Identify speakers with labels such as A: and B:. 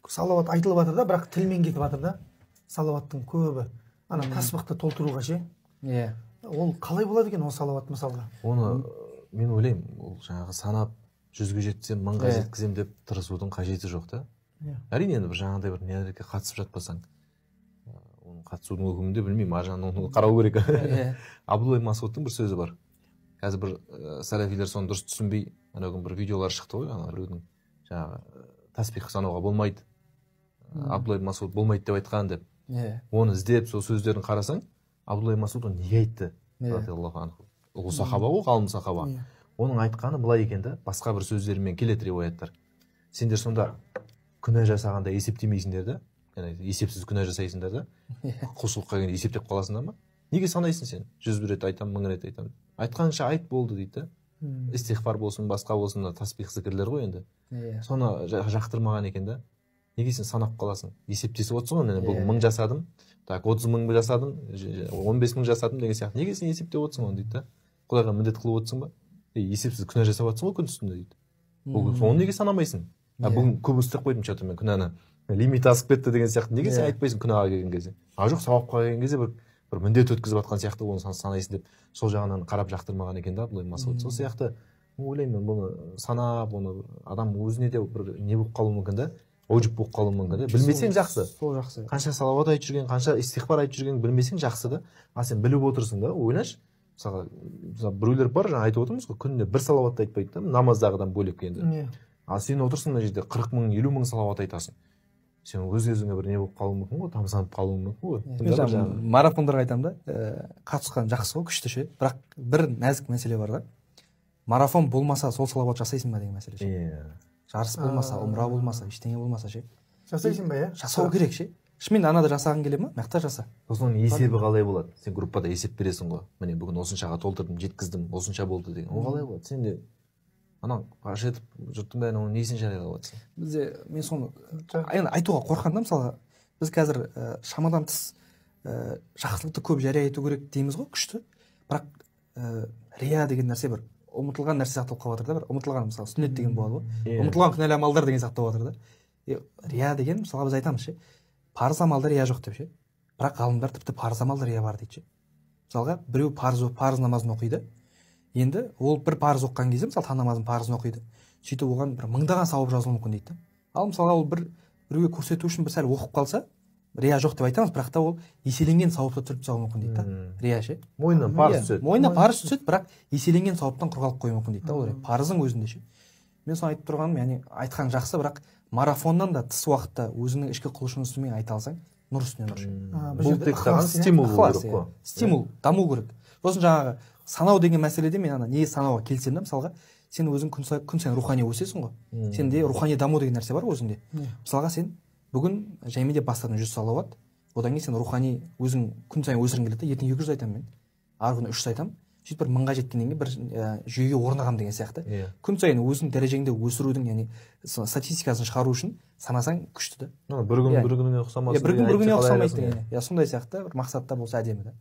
A: салауат айтылып жатыр да, бірақ тілмен кетіп жатыр да. Салауаттың көбі ана тасбақты толтыруға ше.
B: Иә.
A: Ол қалай болады екен ол салауат мысалға?
C: Оны мен ойлаймын, ол жаңағы санап 100-ге жетсем, 1000-ға жеткізем деп тырысудың қажеті жоқ та. Әрине енді бір жаңағыдай бір нелерге қатысып жатпасаң, оның қатысудың өкімінде білмеймін, ажан оны қарау керек. Абдулла Масудтың бір сөзі бар. Қазір бір сәләфилер соны дұрыс түсінбей, ана күн бір видеолар шықты ғой, ана біреудің жаңағы тасбих санауға болмайды. Абдулла Масуд болмайды деп айтқан деп. Оны іздеп, сол сөздерін қарасаң, Абдулла Масуд оны неге айтты? Радиаллаху анху. Ол сахаба ғой, ғалым сахаба. Оның айтқаны былай екен да, басқа бір сөздермен келеді риуаяттар. Сендер сонда күнә жасағанда есептемейсіңдер да, есепсіз күнә жасайсыңдар да, құлшылыққа келгенде есептеп қаласыңдар ма? Неге санайсың сен? 100 рет айтам, 1000 рет айтам. Айтқанша айт болды дейді да. Истихфар болсын, басқа болсын, тасбих зікірлер ғой енді. Соны жақтырмаған екен да. Неге сен санап қаласың? Есептесіп отырсың ғой, бүгін 1000 жасадым, так 30.000 жасадым, 15.000 жасадым деген сияқты. Неге сен есептеп отырсың оны дейді да? Құдайға міндет қылып отырсың ба? Есепсіз күнә жасап отырсың ғой күн үстінде дейді. Оны неге санамайсың? Бүгін көп істеп қойдым что-то мен күнәні. Лимит асып кетті деген сияқты. Неге сен айтпайсың күнәға келген кезде? Жоқ, сауапқа келген кезде бір міндет өткізіп жатқан сияқты оны санайсың деп сол жағынан қарап жақтырмаған екен да, Абдулла Масуд. Сол сияқты ойлаймын, бұны санап, оны адам өзіне де бір не болып қалуы мүмкін да, ойжып болып қалуы мүмкін да. Білмесең жақсы.
A: Сол жақсы.
C: Қанша салауат айтып жүрген, қанша истихфар айтып жүрген білмесең жақсы да. Сен біліп отырсың да, ойлашы. Мысалға біреулер бар, жаңа айтып отырмыз ғой, күніне бір салауатты айтпайды да, намаздағыдан бөлек енді. Ал сен отырсың мына жерде 40.000, 50.000 салауат айтасың. Сен өз-өзіңе бір не болып қалуы мүмкін ғой, тамсанып қалуы мүмкін ғой.
B: Марафондарға айтамын да, қатысқан жақсы ғой, күшті ше. Бірақ бір нәзік мәселе бар да. Марафон болмаса сол салауат жасайсың ба деген мәселе ше. Жарыс болмаса, умра болмаса, ештеңе болмаса ше.
A: Жасайсың ба,
B: жасау керек ше. Шынымен анада жасағың келе ма? Мақта жаса.
C: Сосын есебі қалай болады? Сен группада есеп бересің ғой. Міне бүгін осыншаға толтырдым, жеткіздім, осынша болды деген. Ол қалай болады? Сен де ана паш етіп жұрттың бәріне оның несін жариялап отырсың?
B: Бізде мен соны енді айтуға қорқамын да, мысалға біз қазір шамадан тыс жақсылықты көп жария ету керек дейміз ғой, күшті. Бірақ рия деген нәрсе бір ұмытылған нәрсе сияқты болып қалып жатыр да, бір ұмытылған мысалы сүннет деген болады ғой. Ұмытылған күнәлі амалдар деген сияқты болып жатыр да. Рия деген мысалға біз айтамыз ше, парыз амалда рия жоқ деп ше. Бірақ ғалымдар тіпті парыз амалда рия бар дейді ше. Мысалға біреу парыз намазын оқиды. Енді ол бір парыз оқыған кезде мысалы таң намазын парызын оқиды. Сөйтіп оған бір 1000-даған сауап жазылуы мүмкін дейді. Ал мысалға ол біреуге көрсету үшін бір сәл оқып қалса, рия жоқ деп айтамыз, бірақ та ол еселенген сауапты түсіріп тастауы мүмкін дейді да. Рия ше.
C: Мойнына парыз түседі.
B: Мойнына парыз түседі, бірақ еселенген сауаптан құр қалып қоюы мүмкін дейді да. Ол парыздың өзінде ше. Мен соны айтып тұрғаным, яғни айтқан жақсы, бірақ марафоннан да тыс уақытта өзіңнің ішкі құлшынысыңмен айта алсаң, нұр үстіне нұр ше.
C: Бұл тек қана стимул болу керек қой.
B: Стимул, даму керек. Сосын жаңағы санау деген мәселеде мен неге санауға келсем да, мысалға сен өзің күн сайын рухани өсесің ғой. Сенде рухани даму деген нәрсе бар өзіңде. Мысалға сен бүгін жаймен де бастадың 100 салауат, одан кейін сен рухани өзің күн сайын өсіргің келеді. Ертең 200 айтамын мен, арғы күні 300 айтамын. Сөйтіп бір 1000-ға жеткеннен кейін бір жүйеге орнағам деген сияқты. Күн сайын өзің дәрежеңді өсірудің, яғни статистикасын шығару үшін санасаң күшті да.
C: Бір күн бір күніне ұқсамайды.
B: Бір күн бір күніне ұқсамайды деген. Сондай сияқты бір мақсаттар болса әдемі да.